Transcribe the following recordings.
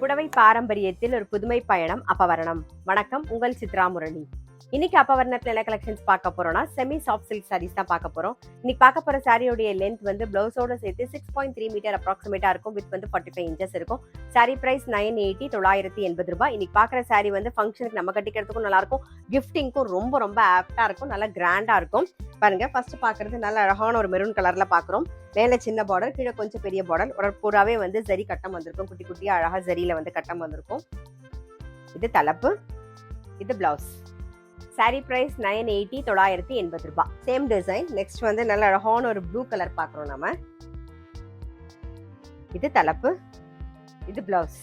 புடவை பாரம்பரியத்தில் ஒரு புதுமை பயணம் அப்பவரணம். வணக்கம், உங்கள் சித்ரா முரளி. இன்னைக்கு அப்பவரணத்துல என்ன கலெக்ஷன்ஸ் பார்க்க போறோம்னா செமி சாஃப்ட் சில்க் சாரீஸ் தான் பார்க்க போறோம். இன்னைக்கு பார்க்க போற சாரியோடைய லென்த் வந்து பிளவுஸோட சேர்த்து 6.3 மீட்டர் அப்ராக்சிமேட்டா இருக்கும். வித் வந்து 45 இன்ச்சஸ் இருக்கும். சாரி பிரைஸ் 980, 980 ரூபாய். இன்னைக்கு பார்க்குற சாரி வந்து ஃபங்க்ஷனுக்கு நம்ம கட்டிக்கிறதுக்கும் நல்லா இருக்கும், கிஃப்டிங்க்கும் ரொம்ப ரொம்ப ஆப்டா இருக்கும், நல்லா கிராண்டா இருக்கும். பாருங்க, ஃபர்ஸ்ட் பாக்குறது நல்ல அழகான ஒரு மெரூன் கலர்ல பாக்குறோம். மேல சின்ன பார்டர், கீழே கொஞ்சம் பெரிய பார்டர், ஒரு பூராவே வந்து ஜரி கட்டம் வந்திருக்கும். குட்டி குட்டியா அழகா ஜரியில வந்து கட்டம் வந்திருக்கும். இது தலைப்பு, இது பிளவுஸ். சாரி பிரைஸ் 980, 980 ரூபாய். Same design. நெக்ஸ்ட் வந்து நல்ல அழகான ஒரு ப்ளூ கலர் பாக்குறோம் நம்ம. இது தலைப்பு, இது பிளவுஸ்.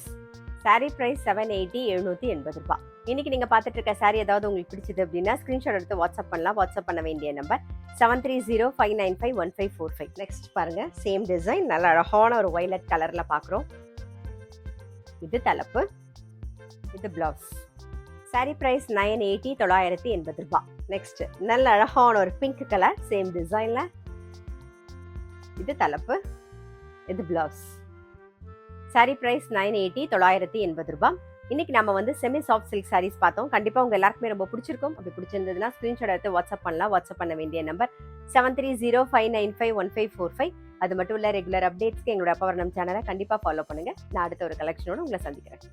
சாரி பிரைஸ் 780, 780 ரூபாய். இன்னைக்கு நீங்க பார்த்துட்டு இருக்க சாரி ஏதாவது உங்களுக்கு பிடிச்சது அப்படின்னா ஸ்கிரீன்ஷாட் எடுத்து வாட்ஸ்அப் பண்ணலாம். வாட்ஸ்அப் பண்ண வேண்டிய நம்பர் 7305951545. நெக்ஸ்ட் பாருங்க, சேம் டிசைன், நல்ல அழகான ஒரு வயலட் கலர்ல பாக்குறோம். இது தலைப்பு, இது பிளவுஸ். சாரி பிரைஸ் 980, 980 ரூபாய். நெக்ஸ்ட் நல்ல அழகான ஒரு பிங்க் கலர், சேம் டிசைன்ல. இது தலைப்பு, இது பிளவுஸ். சாரி பிரைஸ் 980, 980 ரூபாய். இன்னைக்கு நம்ம வந்து செமி சாஃப்ட் சில்க் சாரீஸ் பார்த்தோம். கண்டிப்பா உங்க எல்லாருக்குமே ரொம்ப பிடிச்சிருக்கும். அப்படி பிடிச்சிருந்ததுன்னா ஸ்கிரீன்ஷாட் எடுத்து வாட்ஸ்அப் பண்ணலாம். வாட்ஸ்அப் பண்ண வேண்டிய நம்பர் 7305951545. அது மட்டும் இல்ல, ரெகுலர் அப்டேட்ஸ்க்கு எங்களோட அப்பவரணம் சேனலை கண்டிப்பா ஃபாலோ பண்ணுங்க. நான் அடுத்த ஒரு கலெக்ஷனோட உங்களை சந்திக்கிறேன்.